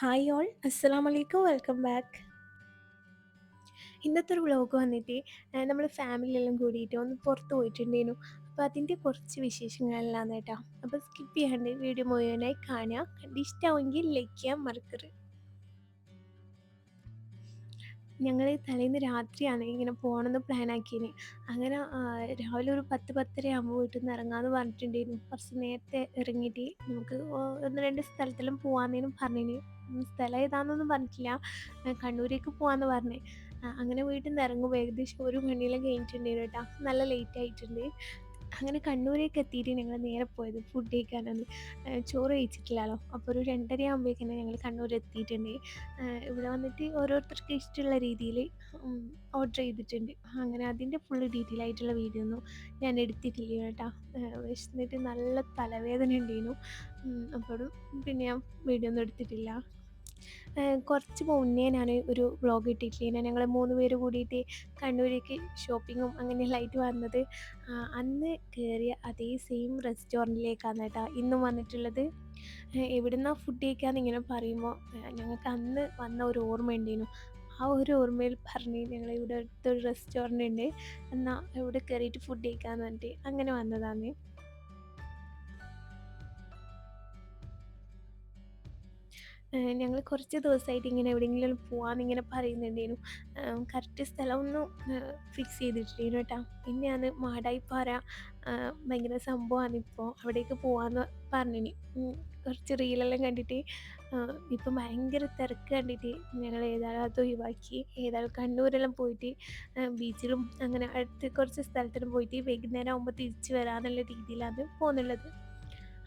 Hi all അസ്സലാമു അലൈക്കും welcome back. ഇന്നത്തെ ഒരു വ്ളോഗ് വന്നിട്ട് നമ്മൾ ഫാമിലിയെല്ലാം കൂടിയിട്ട് ഒന്ന് പുറത്ത് പോയിട്ടുണ്ടായിരുന്നു. അപ്പോൾ അതിൻ്റെ കുറച്ച് വിശേഷങ്ങളെല്ലാം കേട്ടോ. അപ്പോൾ സ്കിപ്പ് ചെയ്യാണ്ട് വീഡിയോ മുഴുവനായി കാണുക. കണ്ട് ഇഷ്ടമാവുമെങ്കിൽ ലൈക്ക് ചെയ്യാൻ മറക്കരുത്. ഞങ്ങൾ തലേന്ന് രാത്രിയാണ് ഇങ്ങനെ പോകണമെന്ന് പ്ലാൻ ആക്കിയത്. അങ്ങനെ രാവിലെ ഒരു 10-10:30 ആകുമ്പോൾ വീട്ടിൽ നിന്ന് ഇറങ്ങാമെന്ന് പറഞ്ഞിട്ടുണ്ടായിരുന്നു. കുറച്ച് നേരത്തെ ഇറങ്ങിയിട്ട് നമുക്ക് ഒന്ന് രണ്ട് സ്ഥലത്തെല്ലാം പോകാമെന്നേനും പറഞ്ഞിന്. സ്ഥലം ഏതാണെന്നൊന്നും പറഞ്ഞിട്ടില്ല. കണ്ണൂരേക്ക് പോകാമെന്ന് പറഞ്ഞേ. അങ്ങനെ വീട്ടിൽ നിന്ന് ഇറങ്ങുമ്പോൾ ഏകദേശം 1 മണിയെല്ലാം കഴിഞ്ഞിട്ടുണ്ടായിരുന്നു കേട്ടോ. നല്ല ലേറ്റ് ആയിട്ടുണ്ട്. അങ്ങനെ കണ്ണൂരേക്ക് എത്തിയിട്ട് ഞങ്ങൾ നേരെ പോയത് ഫുഡ് കഴിക്കാനാണ്. ചോറ് കഴിച്ചിട്ടില്ലല്ലോ. അപ്പോൾ ഒരു 2:30 ആകുമ്പോഴേക്കും ഞങ്ങൾ കണ്ണൂർ എത്തിയിട്ടുണ്ട്. ഇവിടെ വന്നിട്ട് ഓരോരുത്തർക്ക് ഇഷ്ടമുള്ള രീതിയിൽ ഓർഡർ ചെയ്തിട്ടുണ്ട്. അങ്ങനെ അതിൻ്റെ ഫുള്ള് ഡീറ്റെയിൽ ആയിട്ടുള്ള വീഡിയോ ഒന്നും ഞാൻ എടുത്തിട്ടില്ല കേട്ടോ. വിശന്നിട്ട് നല്ല തലവേദന ഉണ്ടായിരുന്നു. അപ്പോഴും പിന്നെ ഞാൻ വീഡിയോ ഒന്നും എടുത്തിട്ടില്ല. കുറച്ച് മുന്നേ ഞാൻ ഒരു വ്ളോഗ് ഇട്ടിട്ടില്ലേ, ഞങ്ങൾ 3 പേര് കൂടിയിട്ട് കണ്ണൂരേക്ക് ഷോപ്പിങ്ങും അങ്ങനെയെല്ലാം ആയിട്ട് വന്നത്. അന്ന് കയറിയ അതേ സെയിം റെസ്റ്റോറൻറ്റിലേക്കാണ് കേട്ടോ ഇന്നും വന്നിട്ടുള്ളത്. എവിടുന്നാണ് ഫുഡ് കഴിക്കാമെന്ന് ഇങ്ങനെ പറയുമ്പോൾ ഞങ്ങൾക്ക് അന്ന് വന്ന ഒരു ഓർമ്മ ഉണ്ടായിരുന്നു. ആ ഒരു ഓർമ്മയിൽ പറഞ്ഞ് ഞങ്ങൾ ഇവിടെ അടുത്തൊരു റെസ്റ്റോറൻ്റ് ഉണ്ട്, എന്നാൽ ഇവിടെ കയറിയിട്ട് ഫുഡ് കഴിക്കാമെന്ന് പറഞ്ഞിട്ട് അങ്ങനെ വന്നതാണ്. ഞങ്ങൾ കുറച്ച് ദിവസമായിട്ട് ഇങ്ങനെ എവിടെയെങ്കിലും പോകാമെന്നിങ്ങനെ പറയുന്നുണ്ടായിരുന്നു. കറക്റ്റ് സ്ഥലമൊന്നും ഫിക്സ് ചെയ്തിട്ടില്ലേനു കേട്ടോ. പിന്നെയാണ് മാടായിപ്പാറ ഭയങ്കര സംഭവമാണിപ്പോൾ, അവിടേക്ക് പോകാമെന്ന് പറഞ്ഞിനി. കുറച്ച് റീലെല്ലാം കണ്ടിട്ട് ഇപ്പം ഭയങ്കര തിരക്ക് കണ്ടിട്ട് ഞങ്ങൾ ഏതായാലും അത് ഒഴിവാക്കി. ഏതായാലും കണ്ണൂരെല്ലാം പോയിട്ട് ബീച്ചിലും അങ്ങനെ അടുത്ത് കുറച്ച് സ്ഥലത്തിലും പോയിട്ട് വൈകുന്നേരം ആകുമ്പോൾ തിരിച്ച് വരാമെന്നുള്ള രീതിയിലാണ് പോകുന്നുള്ളത്.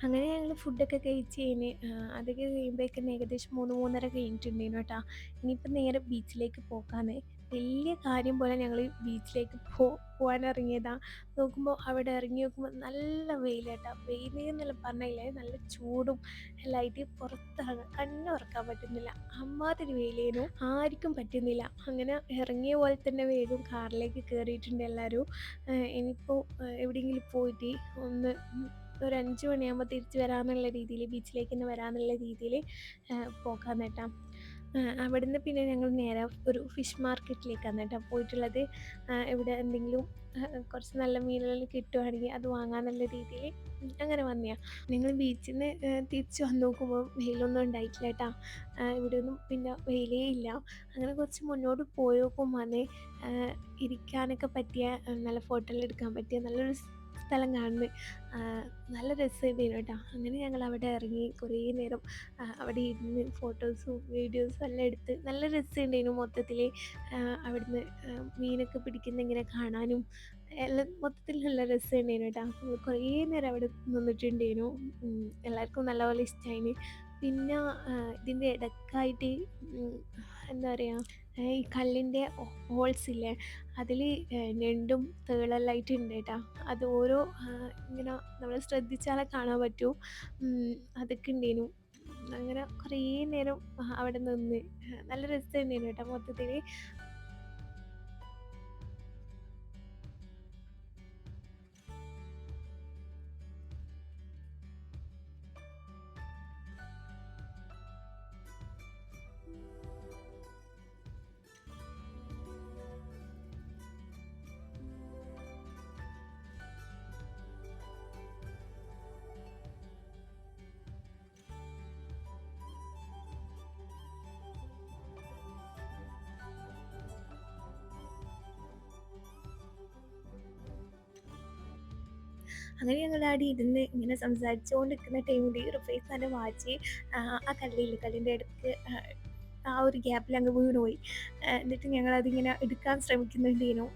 അങ്ങനെ ഞങ്ങൾ ഫുഡൊക്കെ കഴിച്ച് കഴിഞ്ഞ് അതൊക്കെ കഴിയുമ്പോഴേക്കും ഏകദേശം 3-3:30 കഴിഞ്ഞിട്ടുണ്ടായിരുന്നു കേട്ടോ. ഇനിയിപ്പം നേരെ ബീച്ചിലേക്ക് പോകാമെന്ന്. വലിയ കാര്യം പോലെ ഞങ്ങൾ ബീച്ചിലേക്ക് പോകാൻ ഇറങ്ങിയതാ. നോക്കുമ്പോൾ അവിടെ ഇറങ്ങി നോക്കുമ്പോൾ നല്ല വെയിൽ കേട്ടോ. വെയിൽ എന്നെല്ലാം പറഞ്ഞില്ലേ, നല്ല ചൂടും എല്ലായിട്ട് പുറത്തിറങ്ങാൻ കണ്ണുറക്കാൻ പറ്റുന്നില്ല. അമ്മാതിരി വെയിലേനു, ആർക്കും പറ്റുന്നില്ല. അങ്ങനെ ഇറങ്ങിയ പോലെ തന്നെ വേഗം കാറിലേക്ക് കയറിയിട്ടുണ്ട് എല്ലാവരും. ഇനിയിപ്പോൾ എവിടെയെങ്കിലും പോയിട്ട് ഒന്ന് ഒരു 5 മണിയാകുമ്പോൾ തിരിച്ച് വരാമെന്നുള്ള രീതിയിൽ, ബീച്ചിലേക്ക് തന്നെ വരാമെന്നുള്ള രീതിയിൽ പോകാൻ നേട്ടാ. അവിടുന്ന് പിന്നെ ഞങ്ങൾ നേരെ ഒരു ഫിഷ് മാർക്കറ്റിലേക്കാണ് കേട്ടോ പോയിട്ടുള്ളത്. ഇവിടെ എന്തെങ്കിലും കുറച്ച് നല്ല മീനുകൾ കിട്ടുവാണെങ്കിൽ അത് വാങ്ങാമെന്നുള്ള രീതിയിൽ അങ്ങനെ വന്നെയാണ്. ഞങ്ങൾ ബീച്ചിൽ നിന്ന് തിരിച്ച് വന്ന് നോക്കുമ്പോൾ വെയിലൊന്നും ഉണ്ടായിട്ടില്ല കേട്ടോ. ഇവിടെയൊന്നും പിന്നെ വെയിലേ ഇല്ല. അങ്ങനെ കുറച്ച് മുന്നോട്ട് പോയി നോക്കുമ്പോൾ ഇരിക്കാനൊക്കെ പറ്റിയ നല്ല ഫോട്ടോ എല്ലാം എടുക്കാൻ പറ്റിയ നല്ലൊരു സ്ഥലം കാണുന്നത്. നല്ല രസമുണ്ടായിരുന്നു കേട്ടോ. അങ്ങനെ ഞങ്ങൾ അവിടെ ഇറങ്ങി കുറേ നേരം അവിടെ ഇരുന്ന് ഫോട്ടോസും വീഡിയോസും എല്ലാം എടുത്ത് നല്ല രസമുണ്ടായിരുന്നു മൊത്തത്തിൽ. അവിടുന്ന് മീനൊക്കെ പിടിക്കുന്ന ഇങ്ങനെ കാണാനും എല്ലാം മൊത്തത്തിൽ നല്ല രസമുണ്ടായിരുന്നു കേട്ടോ. നമ്മൾ കുറേ നേരം അവിടെ നിന്നിട്ടുണ്ടായിരുന്നു. എല്ലാവർക്കും നല്ലപോലെ ഇഷ്ടമായി. പിന്നെ ഇതിൻ്റെ ഇടയ്ക്കായിട്ട് എന്താ പറയുക, ഈ കല്ലിൻ്റെ ഹോൾസ് ഇല്ലേ, അതിൽ ഞണ്ടും തേളെല്ലായിട്ട് ഉണ്ട് കേട്ടോ. അത് ഓരോ ഇങ്ങനെ നമ്മൾ ശ്രദ്ധിച്ചാലേ കാണാൻ പറ്റൂ. അതൊക്കെ ഉണ്ടായിരുന്നു. അങ്ങനെ കുറേ നേരം അവിടെ നിന്ന് നല്ല രസമുണ്ടായിരുന്നു കേട്ടോ മൊത്തത്തിൽ. അങ്ങനെ ഞങ്ങൾ അവിടെ ഇരുന്ന് ഇങ്ങനെ സംസാരിച്ചുകൊണ്ട് നിൽക്കുന്ന ടൈമിൽ റുഫൈസാൻ്റെ വാച്ച് ആ കല്ലിൻ്റെ ഇടയ്ക്ക് ആ ഒരു ഗ്യാപ്പിൽ അങ്ങ് വീണുപോയി. എന്നിട്ട് ഞങ്ങളതിങ്ങനെ എടുക്കാൻ ശ്രമിക്കുന്നുണ്ടേനു.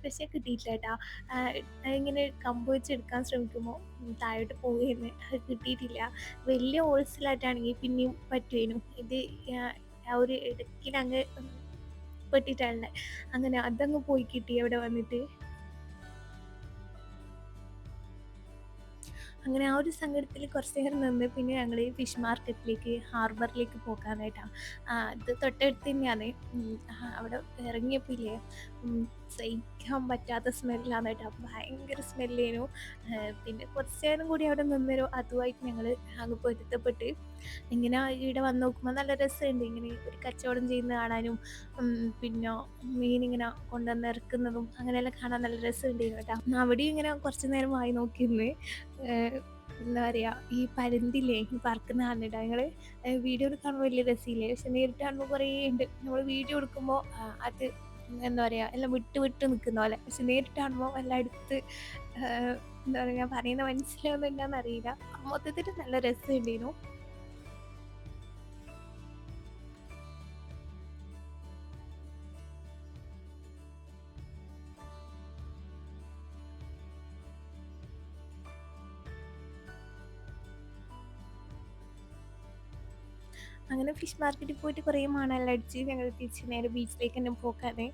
പക്ഷേ കിട്ടിയിട്ടില്ല കേട്ടോ. ഇങ്ങനെ കമ്പ് വെച്ച് എടുക്കാൻ ശ്രമിക്കുമ്പോൾ താഴോട്ട് പോവുകയെന്ന്, അത് കിട്ടിയിട്ടില്ല. വലിയ ഹോൾസിലായിട്ടാണെങ്കിൽ പിന്നെയും പറ്റുവേനു. ഇത് ആ ഒരു ഇടയ്ക്കിലങ്ങ് പെട്ടിട്ടാണ്. അങ്ങനെ അതങ്ങ് പോയി കിട്ടി അവിടെ വന്നിട്ട്. അങ്ങനെ ആ ഒരു സങ്കടത്തിൽ കുറച്ച് നേരം നിന്ന് പിന്നെ ഞങ്ങൾ ഫിഷ് മാർക്കറ്റിലേക്ക് ഹാർബറിലേക്ക് പോകാനായിട്ടാണ്. ഇത് തൊട്ടടുത്ത് തന്നെയാണ്. അവിടെ ഇറങ്ങിയപ്പോൾ ഇല്ലേ, സഹിക്കാൻ പറ്റാത്ത സ്മെല്ലാണ് കേട്ടോ. ഭയങ്കര സ്മെല്ലേനു. പിന്നെ കുറച്ച് നേരം കൂടി അവിടെ നിന്നൊരു അതുമായിട്ട് ഞങ്ങൾ അങ്ങ് പൊരുത്തപ്പെട്ട് ഇങ്ങനെ ഇവിടെ വന്ന് നോക്കുമ്പോൾ നല്ല രസമുണ്ട്. ഇങ്ങനെ ഒരു കച്ചവടം ചെയ്യുന്ന കാണാനും പിന്നെ മീനിങ്ങനെ കൊണ്ടുവന്ന് ഇറക്കുന്നതും അങ്ങനെയെല്ലാം കാണാൻ നല്ല രസമുണ്ടായിരുന്നു കേട്ടോ. അവിടെയും ഇങ്ങനെ കുറച്ച് നേരം വായി നോക്കിയിരുന്ന് എന്താ പറയുക, ഈ പരുന്തില്ലേ ഈ പറക്കുന്ന കാണുന്നുണ്ട്. ഞങ്ങൾ വീഡിയോയിൽ കാണുമ്പോൾ വലിയ രസമില്ലേ, പക്ഷെ നേരിട്ട് കാണുമ്പോൾ കുറേ ഉണ്ട്. നമ്മൾ വീഡിയോ എടുക്കുമ്പോൾ അത് എന്താ പറയുക എല്ലാം വിട്ട് വിട്ട് നിൽക്കുന്ന പോലെ, പക്ഷെ നേരിട്ട് കാണുമ്പോൾ എല്ലാം അടുത്ത് എന്താ പറയുക, ഞാൻ പറയുന്ന മനസ്സിലാവുന്നുണ്ടെന്ന് അറിയില്ല. മൊത്തത്തിൽ നല്ല രസമുണ്ടായിരുന്നു. അങ്ങനെ ഫിഷ് മാർക്കറ്റിൽ പോയിട്ട് കുറേ മണമെല്ലാം അടിച്ച് ഞങ്ങൾ തിരിച്ച് നേരെ ബീച്ചിലേക്ക് തന്നെ പോക്കാതെ.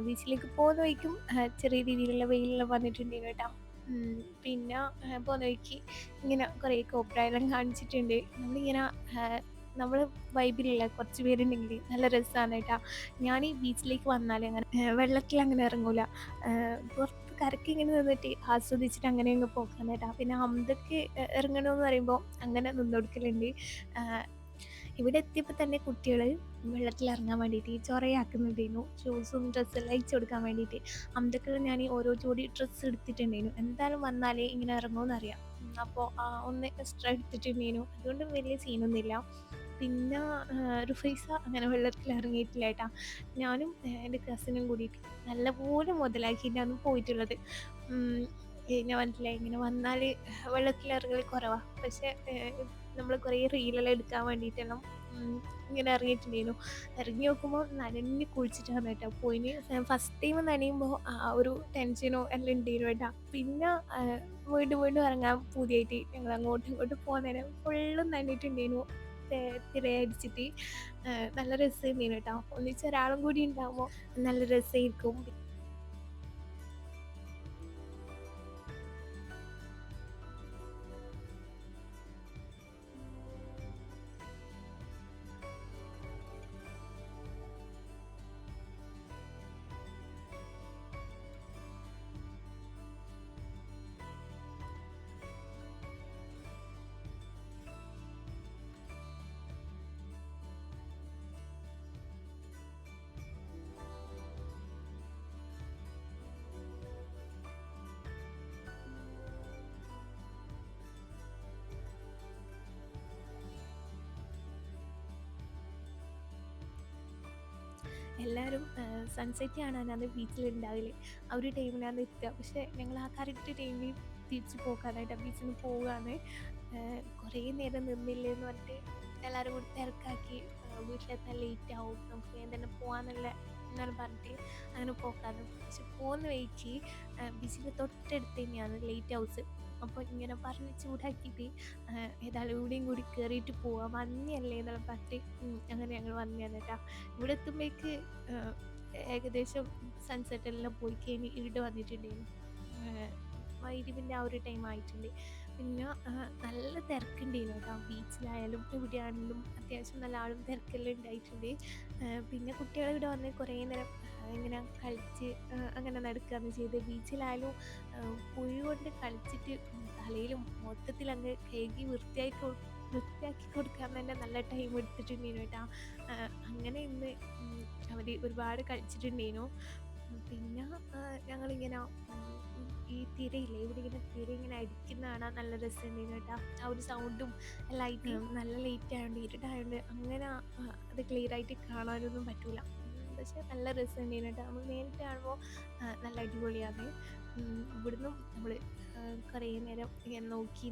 ബീച്ചിലേക്ക് പോകുന്ന വഴിക്കും ചെറിയ രീതിയിലുള്ള വെയിലെല്ലാം വന്നിട്ടുണ്ടായിരുന്നു കേട്ടോ. പിന്നെ പോകുന്ന വഴിക്ക് ഇങ്ങനെ കുറേ കോപ്രായെല്ലാം കാണിച്ചിട്ടുണ്ട്. നമ്മളിങ്ങനെ നമ്മൾ വൈബിലുള്ള കുറച്ച് പേരുണ്ടെങ്കിൽ നല്ല രസമാണ് കേട്ടോ. ഞാൻ ഈ ബീച്ചിലേക്ക് വന്നാൽ അങ്ങനെ വെള്ളത്തിൽ അങ്ങനെ ഇറങ്ങൂല, പുറത്ത് കരയ്ക്ക് ഇങ്ങനെ നിന്നിട്ട് ആസ്വദിച്ചിട്ട് അങ്ങനെ അങ്ങ് പോക്കാൻ കേട്ടോ. പിന്നെ അമ്പതൊക്കെ ഇറങ്ങണമെന്ന് പറയുമ്പോൾ അങ്ങനെ നിന്ന് കൊടുക്കലുണ്ട്. ഇവിടെ എത്തിയപ്പോൾ തന്നെ കുട്ടികൾ വെള്ളത്തിലിറങ്ങാൻ വേണ്ടിയിട്ട് ചൊറയാക്കുന്നുണ്ടായിരുന്നു. ഷൂസും ഡ്രസ്സെല്ലാം അയച്ചു കൊടുക്കാൻ വേണ്ടിയിട്ട്. അമ്പതൊക്കെ ഞാൻ ഓരോ ജോഡി ഡ്രസ്സ് എടുത്തിട്ടുണ്ടായിരുന്നു. എന്തായാലും വന്നാലേ ഇങ്ങനെ ഇറങ്ങുമെന്നറിയാം. അപ്പോൾ ഒന്ന് എക്സ്ട്രാ എടുത്തിട്ടുണ്ടായിരുന്നു. അതുകൊണ്ട് വലിയ സീനൊന്നുമില്ല. പിന്നെ റുഫൈസ അങ്ങനെ വെള്ളത്തിൽ ഇറങ്ങിയിട്ടില്ല കേട്ടോ. ഞാനും എൻ്റെ കസിനും കൂടിയിട്ട് നല്ലപോലെ മുതലാക്കിയിട്ടാണ് പോയിട്ടുള്ളത്. ഞാൻ മനസ്സിലായി ഇങ്ങനെ വന്നാൽ വെള്ളത്തിലിറങ്ങൽ കുറവാണ്. പക്ഷേ നമ്മൾ കുറേ റീലെല്ലാം എടുക്കാൻ വേണ്ടിയിട്ടെല്ലാം ഇങ്ങനെ ഇറങ്ങിയിട്ടുണ്ടായിരുന്നു. ഇറങ്ങി നോക്കുമ്പോൾ നനഞ്ഞ് കുളിച്ചിട്ടാണ് കേട്ടോ പോയിന്. ഫസ്റ്റ് ടൈം നനയുമ്പോൾ ഒരു ടെൻഷനോ എല്ലാം ഉണ്ടായിരുന്നു കേട്ടോ. പിന്നെ വീണ്ടും വീണ്ടും ഇറങ്ങാൻ പൂതിയായിട്ട് ഞങ്ങൾ അങ്ങോട്ടും ഇങ്ങോട്ടും പോകുന്നേരം ഫുള്ളും നനഞ്ഞിട്ടുണ്ടായിരുന്നു. തിരയടിച്ചിട്ട് നല്ല രസമുണ്ടായിരുന്നു കേട്ടോ. ഒന്നിച്ചൊരാളും കൂടി ഉണ്ടാകുമ്പോൾ നല്ല രസമായിരിക്കും. എല്ലാവരും സൺസെറ്റ് കാണാനാണ് ബീച്ചിലുണ്ടാവില്ല. ആ ഒരു ടൈമിലാണ് എത്തുക. പക്ഷേ ഞങ്ങൾ ആ കറക്റ്റ് ടൈമിൽ തിരിച്ച് പോകാനായിട്ട് ബീച്ചിൽ നിന്ന് പോവുകയാണ്. കുറേ നേരം നിന്നില്ലേ എന്ന് പറഞ്ഞിട്ട് എല്ലാവരും കൂടി തിരക്കാക്കി. വീട്ടിലെത്താൻ ലേറ്റ് ആവും, നമുക്ക് വേഗം തന്നെ പോകാമെന്നുള്ള എന്നാലും പറഞ്ഞിട്ട് അങ്ങനെ പോക്കാണ്. പക്ഷെ പോകുന്ന വഴിക്ക് ബീച്ചിൻ്റെ തൊട്ടടുത്ത് തന്നെയാണ് ലൈറ്റ് ഹൗസ്. അപ്പോൾ ഇങ്ങനെ പറഞ്ഞ് ചൂടാക്കിയിട്ട് ഏതായാലും ഇവിടെയും കൂടി കയറിയിട്ട് പോവാം, മഞ്ഞല്ലേ എന്നെല്ലാം പറഞ്ഞിട്ട് അങ്ങനെ ഞങ്ങൾ വന്നതാണ് കേട്ടോ. ഇവിടെ എത്തുമ്പോഴേക്ക് ഏകദേശം സൺസെറ്റ് എല്ലാം പോയി കഴിഞ്ഞ് ഇവിടെ വന്നിട്ടുണ്ടായിരുന്നു. മഗ്‌രിബിൻ്റെ ആ ഒരു ടൈം ആയിട്ടുണ്ട്. പിന്നെ നല്ല തിരക്കുണ്ടായിരുന്നു കേട്ടോ. ബീച്ചിലായാലും എവിടെയാണെങ്കിലും അത്യാവശ്യം നല്ല ആളും തിരക്കെല്ലാം ഉണ്ടായിട്ടുണ്ട്. പിന്നെ കുട്ടികൾ ഇവിടെ വന്ന് കുറേ നേരം ഇങ്ങനെ കളിച്ച് അങ്ങനെ നടക്കുകയാണ് ചെയ്തത്. ബീച്ചിലായാലും പുഴു കൊണ്ട് കളിച്ചിട്ട് തലയിലും മൊത്തത്തിൽ അങ്ങ് കഴുകി വൃത്തിയാക്കി കൊടുക്കാൻ തന്നെ നല്ല ടൈം എടുത്തിട്ടുണ്ടായിരുന്നു കേട്ടോ. അങ്ങനെ ഇന്ന് അവർ ഒരുപാട് കളിച്ചിട്ടുണ്ടായിരുന്നു. പിന്നെ ഞങ്ങളിങ്ങനെ ഈ തിരയില്ലേ, ഇവിടെ ഇങ്ങനെ തിര ഇങ്ങനെ അടിക്കുന്ന കാണാൻ നല്ല രസമുണ്ടായിരുന്നു കേട്ടോ. ആ ഒരു സൗണ്ടും ലൈറ്റ് നല്ല ലേറ്റ് ആയതുകൊണ്ട് ഇരുട്ടായതുകൊണ്ട് അങ്ങനെ അത് ക്ലിയർ ആയിട്ട് കാണാനൊന്നും പറ്റൂല. പക്ഷെ നല്ല രസമുണ്ടായിരുന്നു കേട്ടോ. നമ്മൾ നേരിട്ട് കാണുമ്പോൾ നല്ല അടിപൊളിയാണ്. ഇവിടുന്നും നമ്മൾ കുറേ നേരം ഇങ്ങനെ നോക്കി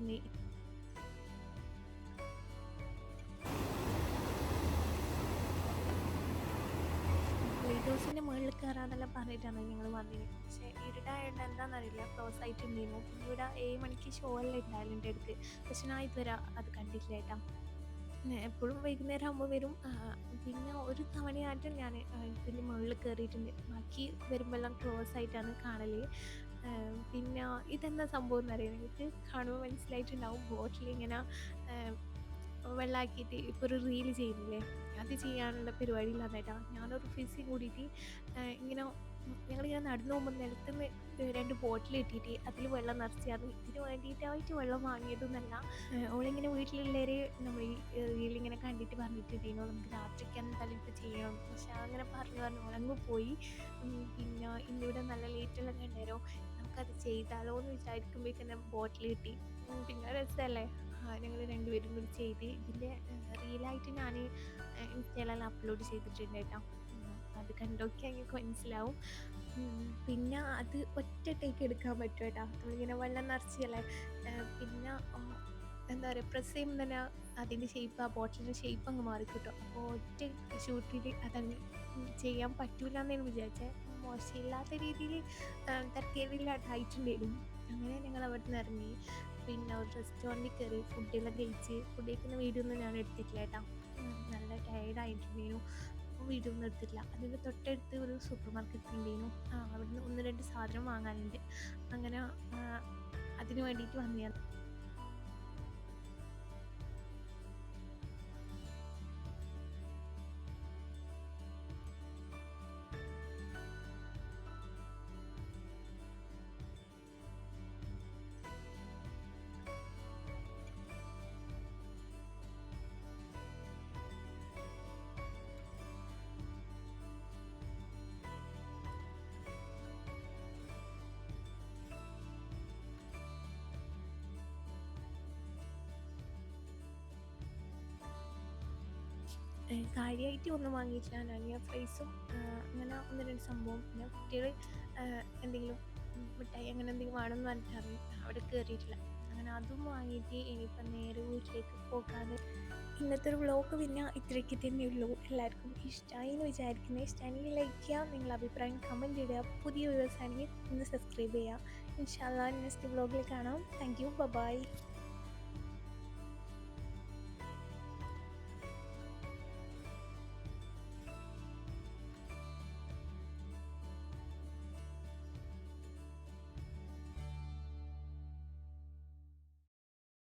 ലൈറ്റ് ഹൗസിൻ്റെ മുകളിൽ കയറാമെന്നെല്ലാം പറഞ്ഞിട്ടാണ് ഞങ്ങൾ വന്നത്. പക്ഷേ ഇരുട്ടായതുകൊണ്ട് എന്താണെന്നറിയില്ല, ക്ലോസ് ആയിട്ടുണ്ടായിരുന്നു. പിന്നെ ഇവിടെ 7 മണിക്ക് ഷോ എല്ലാം ഉണ്ടായാലും എൻ്റെ അടുത്ത്. പക്ഷെ ഞാൻ ഇതുവരെ അത് കണ്ടിട്ടില്ല കേട്ടോ. എപ്പോഴും വൈകുന്നേരം ആകുമ്പോൾ വരും. പിന്നെ ഒരു തവണയായിട്ട് ഞാൻ ഇതിൻ്റെ മുകളിൽ കയറിയിട്ടുണ്ട്. ബാക്കി വരുമ്പോഴെല്ലാം ക്ലോസ് ആയിട്ടാണ് കാണൽ. പിന്നെ ഇതെന്താ സംഭവം എന്നറിയാം നിങ്ങൾക്ക് കാണുമ്പോൾ മനസ്സിലായിട്ടുണ്ടാവും. ബോട്ടിലിങ്ങനെ വെള്ളമാക്കിയിട്ട് ഇപ്പോൾ ഒരു റീല് ചെയ്യുന്നില്ലേ, അത് ചെയ്യാനുള്ള പരിപാടിയിലാണ് കേട്ടോ. ഞാനൊരു ഫിസിയും കൂടിയിട്ട് ഇങ്ങനെ ഞങ്ങളിങ്ങനെ നടന്നു പോകുമ്പോൾ നിലത്തുനിന്ന് 2 ബോട്ടിൽ ഇട്ടിട്ട് അതിൽ വെള്ളം നിറച്ചായിരുന്നു. ഇതിന് വേണ്ടിയിട്ടായിട്ട് വെള്ളം വാങ്ങിയതൊന്നല്ല. ഓളിങ്ങനെ വീട്ടിലുള്ളവർ നമ്മൾ ഈ റീലിങ്ങനെ കണ്ടിട്ട് പറഞ്ഞിട്ടുണ്ടായിരുന്നു നമുക്ക് രാത്രിക്ക് എന്തായാലും ഇപ്പോൾ ചെയ്യണം. പക്ഷെ അങ്ങനെ പറഞ്ഞു പറഞ്ഞു ഓളങ്ങ് പോയി. പിന്നെ ഇന്നിവിടെ നല്ല ലേറ്റെല്ലാം കണ്ടേരോ, നമുക്കത് ചെയ്താലോ എന്ന് വിചാരിക്കുമ്പോഴേക്കും ബോട്ടിൽ കിട്ടി. പിന്നെ രസമല്ലേ. ഞങ്ങൾ രണ്ടുപേരും കൂടി ചെയ്ത് ഇതിൻ്റെ റീലായിട്ട് ഞാൻ ഇൻസ്റ്റയിലെല്ലാം അപ്ലോഡ് ചെയ്തിട്ടുണ്ട് കേട്ടോ. അത് കണ്ടോക്കിയാൽ ഞങ്ങൾക്ക് മനസ്സിലാവും. പിന്നെ അത് ഒറ്റ ടേക്ക് എടുക്കാൻ പറ്റും കേട്ടോ. നമ്മളിങ്ങനെ വെള്ളം നിറച്ചല്ലേ, പിന്നെ എന്താ പറയുക, പ്രസ് ചെയ്യുമ്പോൾ തന്നെ അതിൻ്റെ ഷേപ്പ്, ആ ബോട്ടിലിൻ്റെ ഷേപ്പ് അങ്ങ് മാറിക്കിട്ടും. അപ്പോൾ ഒറ്റ ഷൂട്ടിൽ അതങ്ങ് ചെയ്യാൻ പറ്റൂല എന്നാണ് വിചാരിച്ചത്. മോശമില്ലാത്ത രീതിയിൽ തിരക്കേടില്ലാണ്ടായിട്ടുണ്ടായിരുന്നു. അങ്ങനെ ഞങ്ങൾ അവിടെ നിന്ന് ഇറങ്ങി. പിന്നെ ഒരു റെസ്റ്റോറൻറ്റിൽ കയറി ഫുഡെല്ലാം കഴിച്ച്. ഫുഡ് കഴിക്കുന്ന വീഡിയോ ഒന്നും ഞാൻ എടുത്തിട്ടില്ല കേട്ടോ. നല്ല ടയേർഡായിട്ടുണ്ടായിരുന്നു. അപ്പോൾ വീഡിയോ ഒന്നും എടുത്തിട്ടില്ല. അതിൻ്റെ തൊട്ടടുത്ത് ഒരു സൂപ്പർ മാർക്കറ്റ് ഉണ്ടായിരുന്നു. അവിടുന്ന് 1-2 സാധനം വാങ്ങാനുണ്ട്. അങ്ങനെ അതിന് വേണ്ടിയിട്ട് വന്നതാണ്. കാര്യമായിട്ട് ഒന്നും വാങ്ങിയിട്ടില്ല. ഞാൻ ഫ്രൈസും അങ്ങനെ 1-2 സംഭവം. പിന്നെ കുട്ടികൾ എന്തെങ്കിലും മിഠായി അങ്ങനെ എന്തെങ്കിലും വേണമെന്ന് പറഞ്ഞിട്ടാണ് അവിടെ കയറിയിട്ടില്ല. അങ്ങനെ അതും വാങ്ങിയിട്ട് ഇനിയിപ്പം നേരെ വീട്ടിലേക്ക് പോകാതെ. ഇന്നത്തെ ഒരു വ്ളോഗ് പിന്നെ ഇത്രയ്ക്ക് തന്നെയുള്ളൂ. എല്ലാവർക്കും ഇഷ്ടമായി എന്ന് വിചാരിക്കുന്നത്. ഇഷ്ടമാണെങ്കിൽ ലൈക്ക് ചെയ്യുക, നിങ്ങളുടെ അഭിപ്രായം കമൻറ്റ് ഇടുക. പുതിയ വ്യൂവേഴ്സ് ആണെങ്കിൽ ഒന്ന് സബ്സ്ക്രൈബ് ചെയ്യുക. ഇൻഷാ അല്ലാഹ് നെക്സ്റ്റ് വ്ളോഗിൽ കാണാം. Thank you, by.